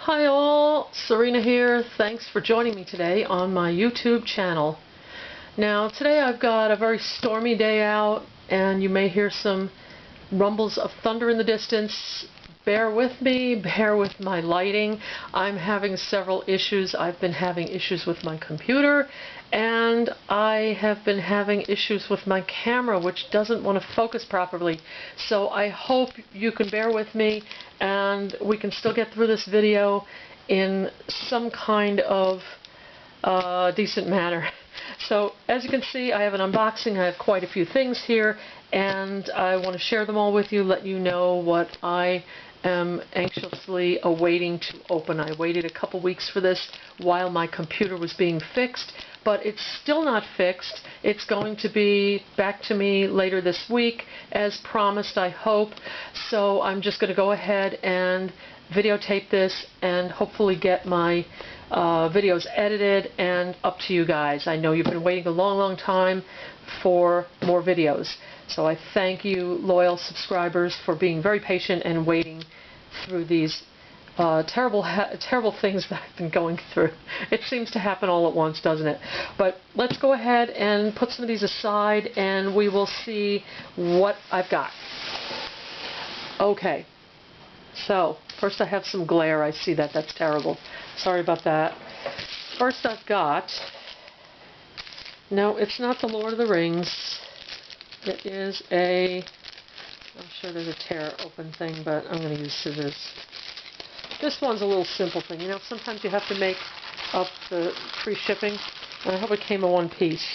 Hi all, Serena here. Thanks for joining me today on my YouTube channel. Now today I've got a very stormy day out and you may hear some rumbles of thunder in the distance. Bear with me, bear with my lighting. I'm having several issues. I've been having issues with my computer and I have been having issues with my camera, which doesn't want to focus properly. So I hope you can bear with me and we can still get through this video in some kind of decent manner. So as you can see, I have an unboxing. I have quite a few things here and I want to share them all with you, let you know what I am anxiously awaiting to open. I waited a couple weeks for this while my computer was being fixed, but it's still not fixed. It's going to be back to me later this week, as promised, I hope. So I'm just going to go ahead and videotape this and hopefully get my videos edited and up to you guys. I know you've been waiting a long time for more videos. So I thank you, loyal subscribers, for being very patient and waiting through these terrible things that I've been going through. It seems to happen all at once, doesn't it? But let's go ahead and put some of these aside and we will see what I've got. Okay, so first I have some glare. I see that. That's terrible. Sorry about that. First I've got, no, it's not the Lord of the Rings. It is a, I'm sure there's a tear open thing, but I'm going to use scissors. This one's a little simple thing. You know, sometimes you have to make up the free shipping, and I hope it came in one piece.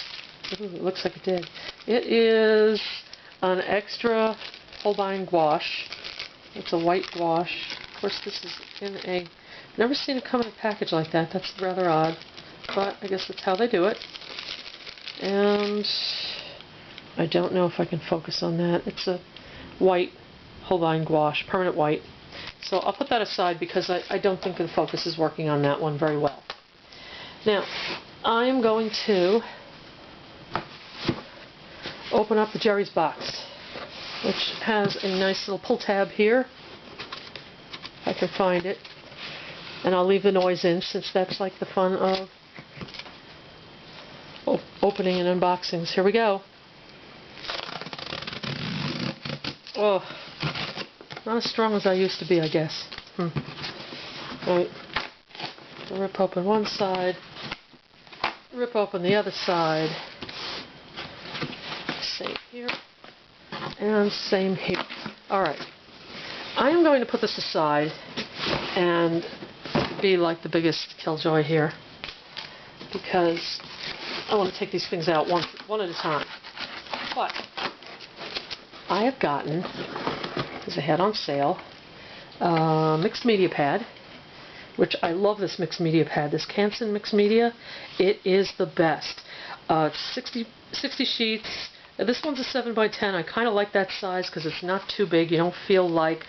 Ooh, it looks like it did. It is an extra Holbein gouache. It's a white gouache. Of course, this is in a, never seen it come in a package like that. That's rather odd, but I guess that's how they do it. And I don't know if I can focus on that. It's a white Holbein gouache, permanent white. So I'll put that aside because I don't think the focus is working on that one very well. Now, I am going to open up the Jerry's box, which has a nice little pull tab here, if I can find it. And I'll leave the noise in since that's like the fun of opening and unboxings. Here we go. Oh, not as strong as I used to be, I guess. Right. Rip open one side, rip open the other side. Same here, and same here. Alright. I am going to put this aside and be like the biggest killjoy here because I want to take these things out one at a time. But I have gotten, because I had on sale, mixed media pad, which I love this mixed media pad, this Inktense mixed media. It is the best. 60 sheets. This one's a 7x10. I kind of like that size because it's not too big. You don't feel like,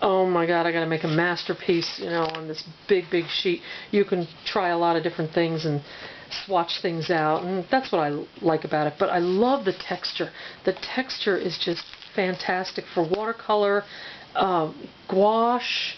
oh my god, I got to make a masterpiece, you know, on this big sheet. You can try a lot of different things and swatch things out, and that's what I like about it. But I love the texture. The texture is just fantastic for watercolor, gouache,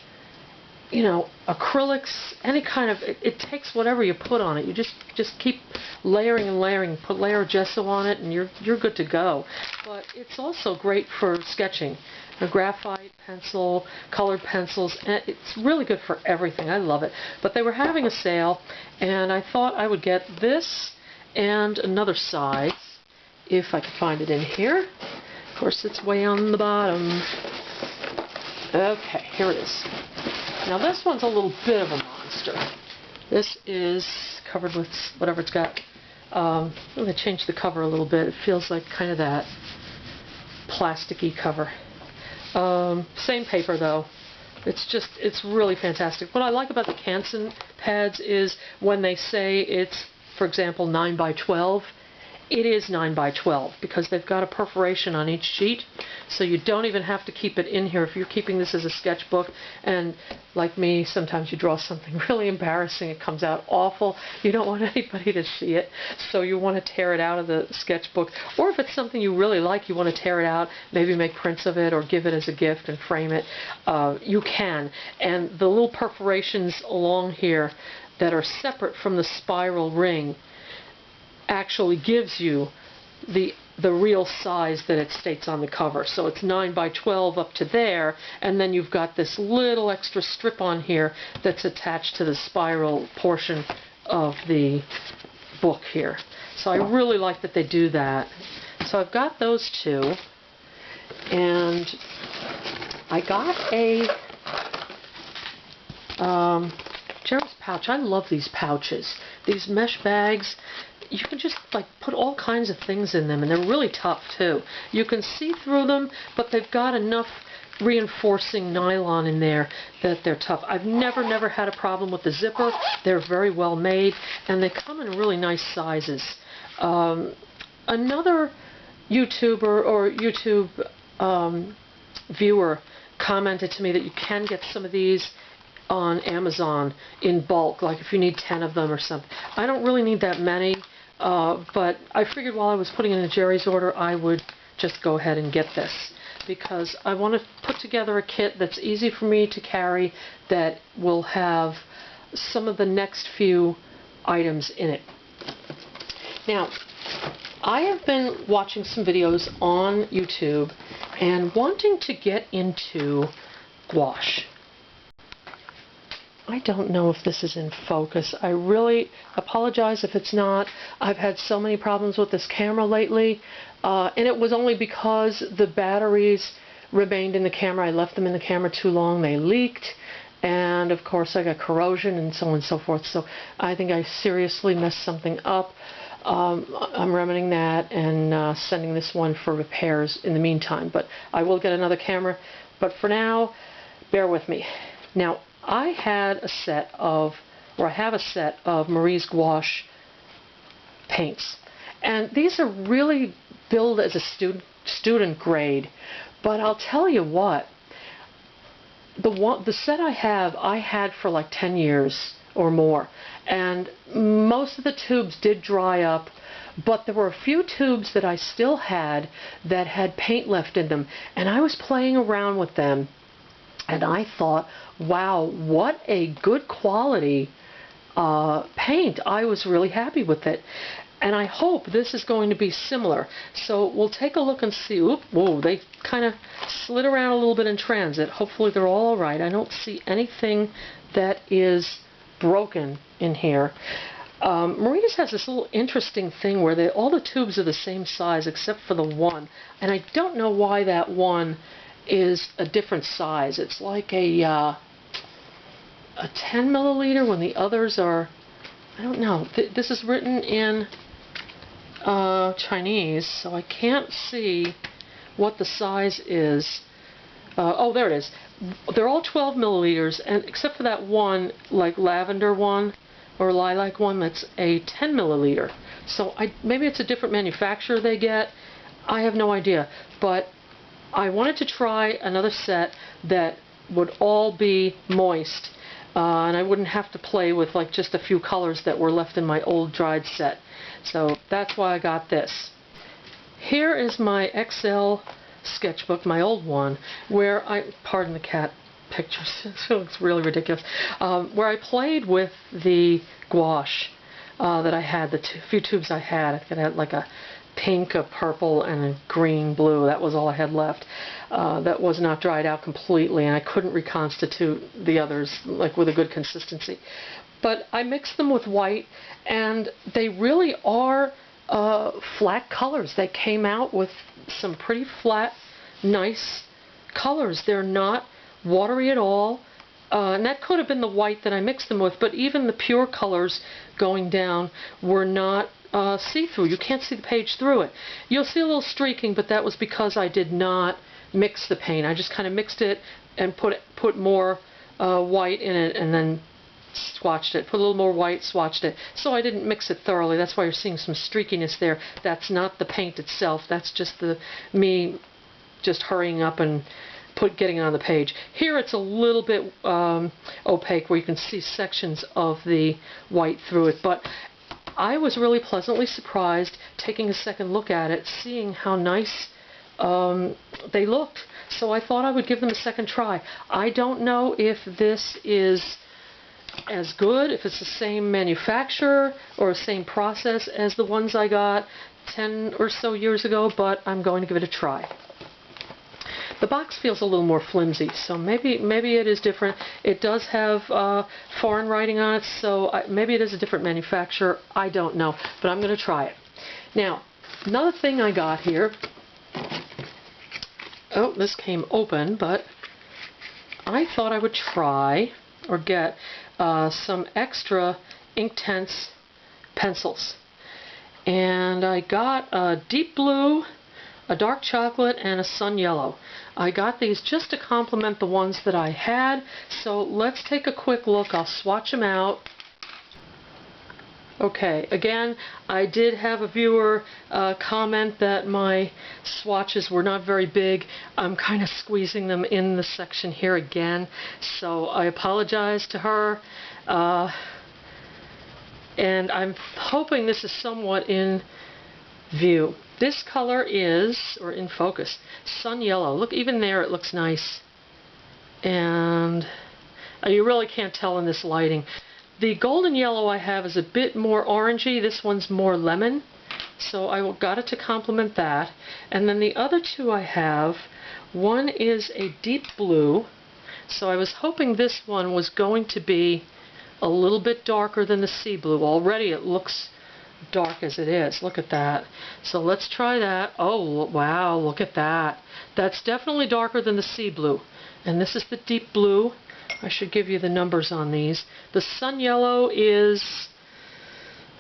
you know, acrylics, any kind of, it takes whatever you put on it. You just keep layering and layering, put layer of gesso on it and you're good to go. But it's also great for sketching. A graphite pencil, colored pencils, and it's really good for everything. I love it. But they were having a sale and I thought I would get this and another size if I could find it in here. Of course, it's way on the bottom. Okay, here it is. Now this one's a little bit of a monster. This is covered with whatever it's got. I'm going to change the cover a little bit. It feels like kind of that plasticky cover. Same paper though. It's really fantastic. What I like about the Inktense pads is when they say it's, for example, 9x12, it is 9 by 12 because they've got a perforation on each sheet, so you don't even have to keep it in here. If you're keeping this as a sketchbook, and like me, sometimes you draw something really embarrassing, it comes out awful, you don't want anybody to see it, so you want to tear it out of the sketchbook. Or if it's something you really like, you want to tear it out, maybe make prints of it or give it as a gift and frame it, you can. And the little perforations along here that are separate from the spiral ring actually gives you the real size that it states on the cover. So it's 9 by 12 up to there, and then you've got this little extra strip on here that's attached to the spiral portion of the book here. So I really like that they do that. So I've got those two, and I got a Jerem's pouch. I love these pouches. These mesh bags, you can just like put all kinds of things in them, and they're really tough too. You can see through them, but they've got enough reinforcing nylon in there that they're tough. I've never had a problem with the zipper. They're very well made, and they come in really nice sizes. Another YouTuber or YouTube viewer commented to me that you can get some of these on Amazon in bulk, like if you need 10 of them or something. I don't really need that many, but I figured while I was putting in a Jerry's order, I would just go ahead and get this, because I want to put together a kit that's easy for me to carry, that will have some of the next few items in it. Now, I have been watching some videos on YouTube and wanting to get into gouache. I don't know if this is in focus. I really apologize if it's not. I've had so many problems with this camera lately, and it was only because the batteries remained in the camera. I left them in the camera too long. They leaked, and of course I got corrosion and so on and so forth. So I think I seriously messed something up. I'm remedying that and sending this one for repairs in the meantime. But I will get another camera. But for now, bear with me. Now, I have a set of Marie's gouache paints, and these are really billed as a student grade. But I'll tell you what, the set I had for like 10 years or more, and most of the tubes did dry up, but there were a few tubes that I still had that had paint left in them, and I was playing around with them. And I thought, wow, what a good quality paint. I was really happy with it. And I hope this is going to be similar. So we'll take a look and see. Oop, whoa, they kind of slid around a little bit in transit. Hopefully they're all right. I don't see anything that is broken in here. Marie's has this little interesting thing where all the tubes are the same size except for the one. And I don't know why that one is a different size. It's like a 10 milliliter when the others are, I don't know. This is written in Chinese, so I can't see what the size is. Oh, there it is. They're all 12 milliliters, and except for that one, like lavender one or lilac one, that's a 10 milliliter. So maybe it's a different manufacturer they get. I have no idea, but I wanted to try another set that would all be moist, and I wouldn't have to play with like just a few colors that were left in my old dried set. So that's why I got this. Here is my XL sketchbook, my old one, where pardon the cat pictures, it looks really ridiculous, where I played with the gouache that I had, the few tubes I had. I think I had like a pink, a purple, and a green blue. That was all I had left. That was not dried out completely, and I couldn't reconstitute the others like with a good consistency. But I mixed them with white, and they really are flat colors. They came out with some pretty flat, nice colors. They're not watery at all. And that could have been the white that I mixed them with, but even the pure colors going down were not see-through. You can't see the page through it. You'll see a little streaking, but that was because I did not mix the paint. I just kind of mixed it and put more white in it and then swatched it, put a little more white, swatched it. So I didn't mix it thoroughly. That's why you're seeing some streakiness there. That's not the paint itself. That's just me just hurrying up and getting it on the page. Here it's a little bit opaque where you can see sections of the white through it, but I was really pleasantly surprised taking a second look at it, seeing how nice they looked. So I thought I would give them a second try. I don't know if this is as good, if it's the same manufacturer or the same process as the ones I got 10 or so years ago, but I'm going to give it a try. The box feels a little more flimsy, so maybe it is different. It does have foreign writing on it, so maybe it is a different manufacturer. I don't know, but I'm going to try it. Now, another thing I got here. Oh, this came open, but I thought I would try or get some extra Inktense pencils. And I got a deep blue, a dark chocolate, and a sun yellow. I got these just to complement the ones that I had, so let's take a quick look. I'll swatch them out. Okay, again, I did have a viewer comment that my swatches were not very big. I'm kind of squeezing them in the section here again, so I apologize to her. And I'm hoping this is somewhat in view. This color is, or in focus, sun yellow. Look, even there it looks nice. And you really can't tell in this lighting. The golden yellow I have is a bit more orangey. This one's more lemon. So I got it to complement that. And then the other two I have, one is a deep blue. So I was hoping this one was going to be a little bit darker than the sea blue. Already it looks dark as it is. Look at that. So let's try that. Oh, wow, look at that. That's definitely darker than the sea blue. And this is the deep blue. I should give you the numbers on these. The sun yellow is,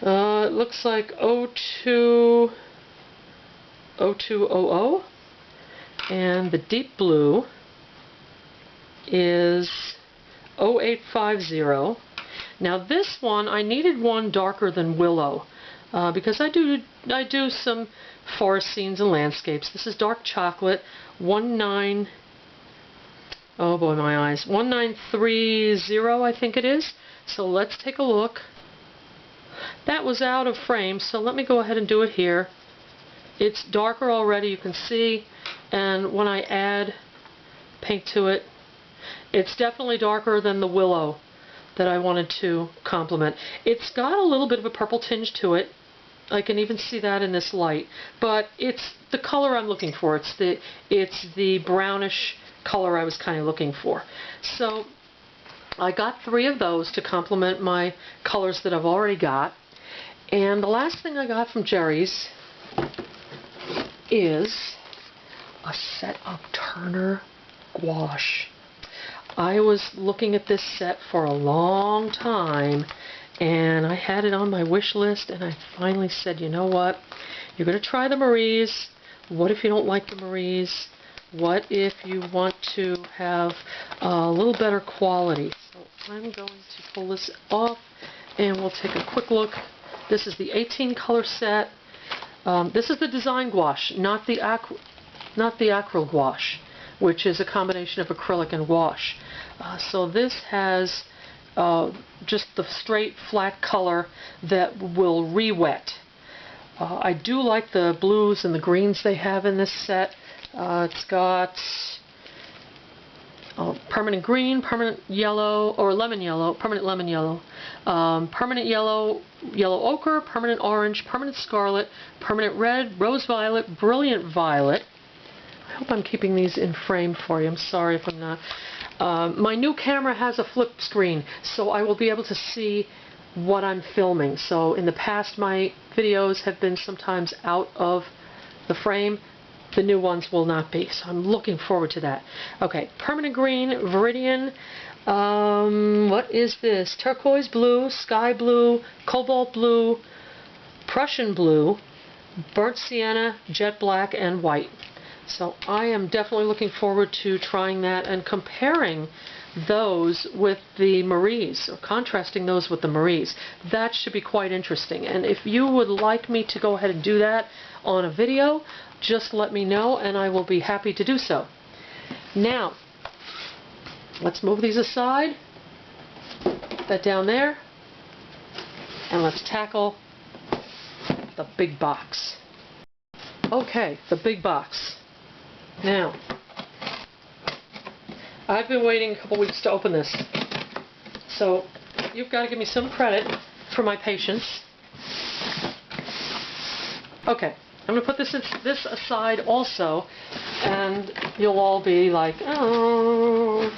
it looks like 0200. And the deep blue is 0850. Now this one, I needed one darker than willow. Because I do some forest scenes and landscapes. This is dark chocolate, 1930, I think it is. So let's take a look. That was out of frame, so let me go ahead and do it here. It's darker already, you can see, and when I add paint to it, it's definitely darker than the willow that I wanted to complement. It's got a little bit of a purple tinge to it. I can even see that in this light, but it's the color I'm looking for. It's the brownish color I was kind of looking for. So I got 3 of those to complement my colors that I've already got. And the last thing I got from Jerry's is a set of Turner gouache. I was looking at this set for a long time, and I had it on my wish list, and I finally said, you know what, you're going to try the Maries. What if you don't like the Maries? What if you want to have a little better quality? So I'm going to pull this off, and we'll take a quick look. This is the 18 color set. This is the design gouache, not the acryl gouache, which is a combination of acrylic and gouache. So this has just the straight flat color that will re-wet. I do like the blues and the greens they have in this set. It's got permanent green, permanent yellow, or lemon yellow, permanent lemon yellow, permanent yellow, yellow ochre, permanent orange, permanent scarlet, permanent red, rose violet, brilliant violet. I hope I'm keeping these in frame for you. I'm sorry if I'm not. My new camera has a flip screen, so I will be able to see what I'm filming. So in the past, my videos have been sometimes out of the frame. The new ones will not be, so I'm looking forward to that. Okay, permanent green, Viridian, what is this? Turquoise blue, sky blue, cobalt blue, Prussian blue, burnt sienna, jet black, and white. So I am definitely looking forward to trying that and comparing those with the Maries, or contrasting those with the Maries. That should be quite interesting. And if you would like me to go ahead and do that on a video, just let me know and I will be happy to do so. Now, let's move these aside, put that down there, and let's tackle the big box. Okay, the big box. Now, I've been waiting a couple weeks to open this, so you've got to give me some credit for my patience. Okay, I'm going to put this aside also, and you'll all be like, oh.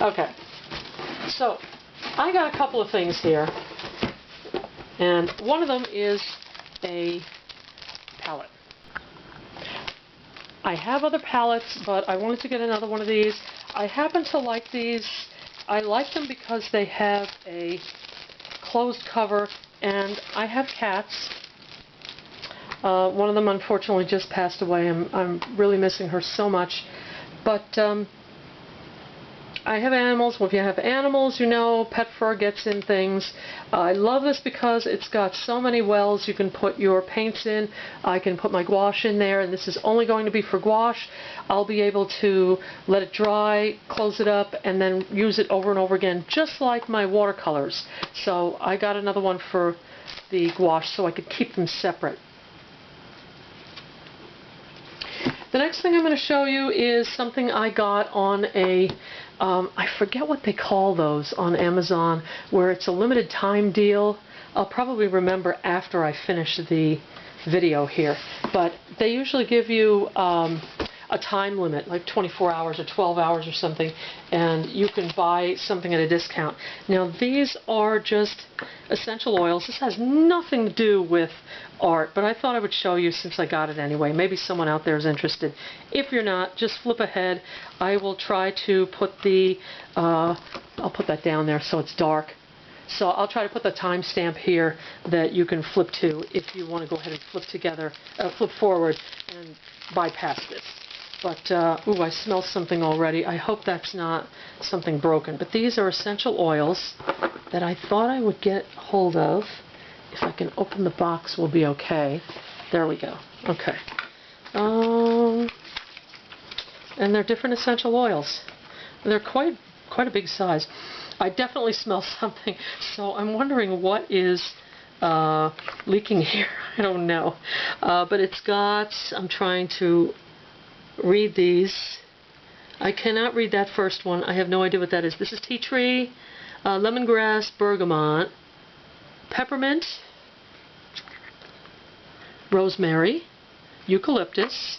Okay, so I got a couple of things here, and one of them is a palette. I have other palettes, but I wanted to get another one of these. I happen to like these. I like them because they have a closed cover, and I have cats. One of them unfortunately just passed away. I'm really missing her so much. But I have animals. Well, if you have animals, you know pet fur gets in things. I love this because it's got so many wells you can put your paints in. I can put my gouache in there, and this is only going to be for gouache. I'll be able to let it dry, close it up, and then use it over and over again, just like my watercolors. So I got another one for the gouache so I could keep them separate. The next thing I'm going to show you is something I got on a, I forget what they call those on Amazon, where it's a limited time deal. I'll probably remember after I finish the video here. But they usually give you a time limit, like 24 hours or 12 hours or something, and you can buy something at a discount. Now these are just essential oils. This has nothing to do with art, but I thought I would show you since I got it anyway. Maybe someone out there is interested. If you're not, just flip ahead. I will try to put the, I'll put that down there so it's dark. So I'll try to put the timestamp here that you can flip to if you want to go ahead and flip forward and bypass this. But, ooh, I smell something already. I hope that's not something broken. But these are essential oils that I thought I would get hold of. If I can open the box, we'll be okay. There we go. Okay. And they're different essential oils. They're quite a big size. I definitely smell something, so I'm wondering what is leaking here. I don't know. But it's got, I'm trying to read these. I cannot read that first one. I have no idea what that is. This is tea tree, lemongrass, bergamot, peppermint, rosemary, eucalyptus,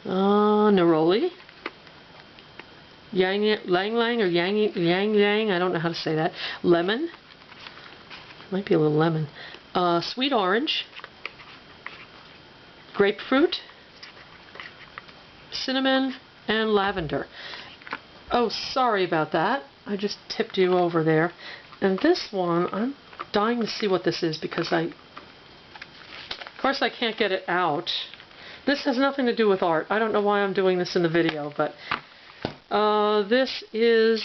neroli, yang lang or yang, I don't know how to say that, lemon, might be a little lemon, sweet orange, grapefruit, cinnamon, and lavender. Oh, sorry about that. I just tipped you over there. And this one, I'm dying to see what this is because of course I can't get it out. This has nothing to do with art. I don't know why I'm doing this in the video, but this is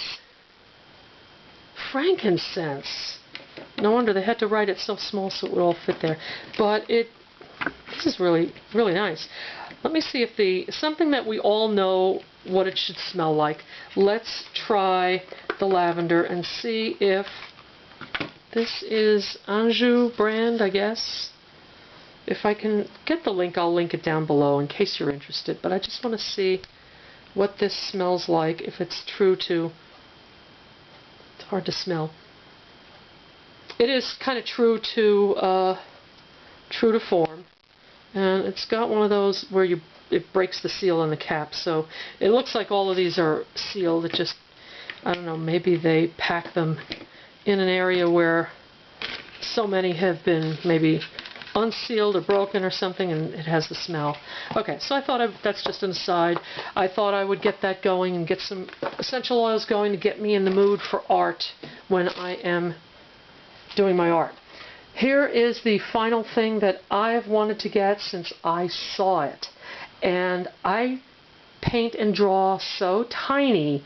frankincense. No wonder they had to write it so small so it would all fit there. But this is really, really nice. Let me see if something that we all know what it should smell like. Let's try the lavender and see if this is Anjou brand, I guess. If I can get the link, I'll link it down below in case you're interested. But I just want to see what this smells like, if it's true to, it's hard to smell. It is kind of true to form. And it's got one of those where it breaks the seal on the cap. So it looks like all of these are sealed. It just, I don't know, maybe they pack them in an area where so many have been maybe unsealed or broken or something, and it has the smell. Okay, so I thought that's just an aside. I thought I would get that going and get some essential oils going to get me in the mood for art when I am doing my art. Here is the final thing that I've wanted to get since I saw it. and I paint and draw so tiny.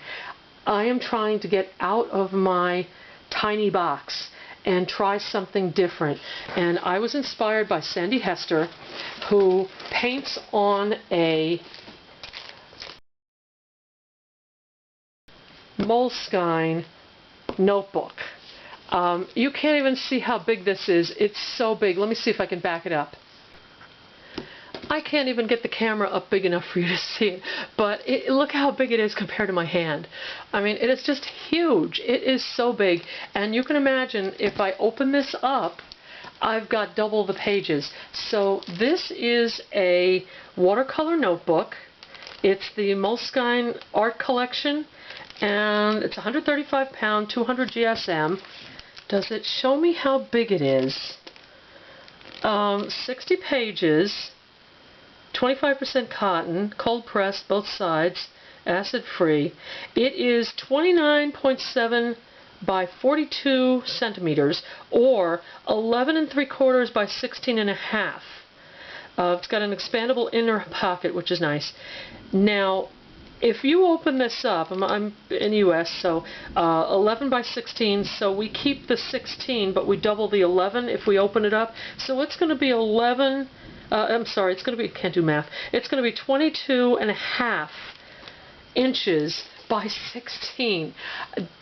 I am trying to get out of my tiny box and try something different. And I was inspired by Sandy Hester, who paints on a Moleskine notebook. You can't even see how big this is. It's so big. Let me see if I can back it up. I can't even get the camera up big enough for you to see it, but look how big it is compared to my hand. I mean, it is just huge. It is so big, and you can imagine if I open this up, I've got double the pages. So this is a watercolor notebook. It's the Moleskine Art Collection, and it's 135 pound, 200 GSM. Does it show me how big it is? 60 pages. 25% cotton, cold pressed, both sides, acid free. It is 29.7 by 42 centimeters, or 11 3/4 by 16 1/2. It's got an expandable inner pocket, which is nice. Now, if you open this up, I'm in the US, so 11 by 16, so we keep the 16, but we double the 11 if we open it up. So it's going to be 11. I'm sorry, it's going to be, can't do math, it's going to be 22 1/2 inches by 16.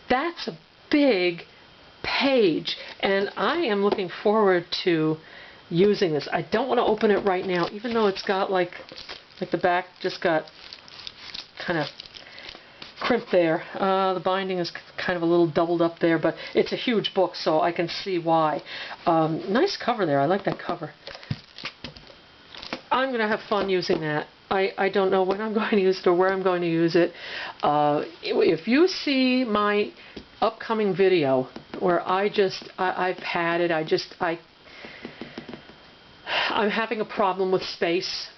That's a big page, and I am looking forward to using this. I don't want to open it right now, even though it's got like the back just got kind of crimped there. The binding is kind of a little doubled up there, but it's a huge book, so I can see why. Nice cover there. I like that cover. I'm going to have fun using that. I don't know when I'm going to use it or where I'm going to use it. If you see my upcoming video where I've had it, I'm having a problem with space,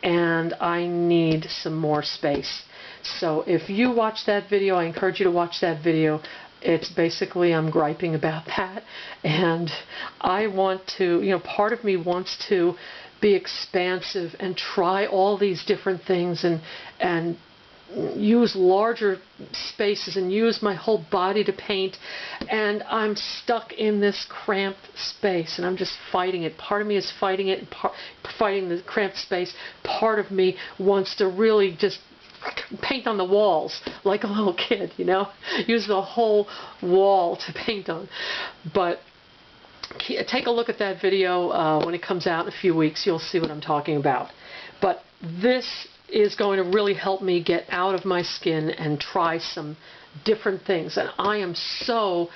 and I need some more space. So if you watch that video, I encourage you to watch that video. It's basically, I'm griping about that, and I want to, part of me wants to be expansive and try all these different things and use larger spaces and use my whole body to paint, and I'm stuck in this cramped space, and I'm just fighting it. Part of me is fighting it, and fighting the cramped space. Part of me wants to really just paint on the walls like a little kid, use the whole wall to paint on. But take a look at that video when it comes out in a few weeks. You'll see what I'm talking about. But this is going to really help me get out of my skin and try some different things. And I am so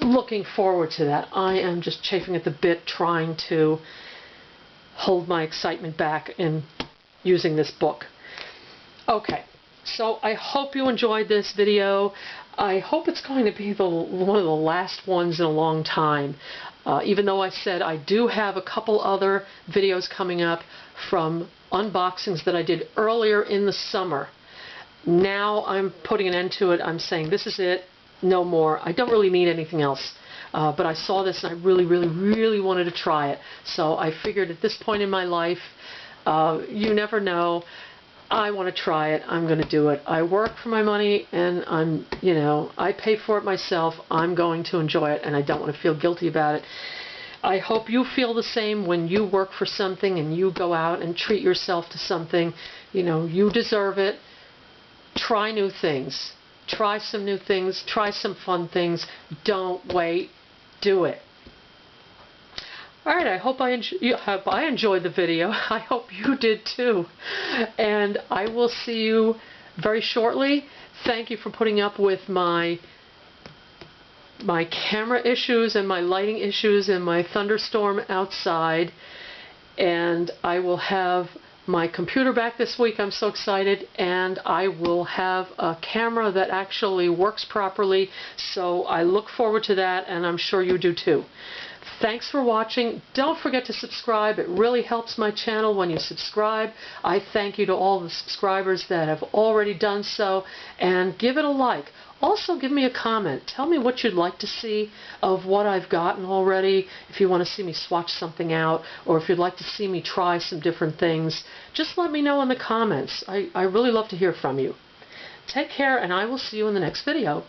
looking forward to that. I am just chafing at the bit, trying to hold my excitement back in using this book. Okay, so I hope you enjoyed this video. I hope it's going to be one of the last ones in a long time. Even though I said I do have a couple other videos coming up from unboxings that I did earlier in the summer. Now I'm putting an end to it. I'm saying this is it, no more. I don't really need anything else. But I saw this and I really, really, really wanted to try it. So I figured at this point in my life, you never know. I want to try it. I'm going to do it. I work for my money, and I pay for it myself. I'm going to enjoy it, and I don't want to feel guilty about it. I hope you feel the same when you work for something and you go out and treat yourself to something. You deserve it. Try new things. Try some new things. Try some fun things. Don't wait. Do it. Alright, I hope I enjoyed the video. I hope you did too. And I will see you very shortly. Thank you for putting up with my camera issues and my lighting issues and my thunderstorm outside. And I will have my computer back this week. I'm so excited. And I will have a camera that actually works properly. So I look forward to that, and I'm sure you do too. Thanks for watching. Don't forget to subscribe. It really helps my channel when you subscribe. I thank you to all the subscribers that have already done so. And give it a like. Also, give me a comment. Tell me what you'd like to see of what I've gotten already, if you want to see me swatch something out, or if you'd like to see me try some different things. Just let me know in the comments. I really love to hear from you. Take care, and I will see you in the next video.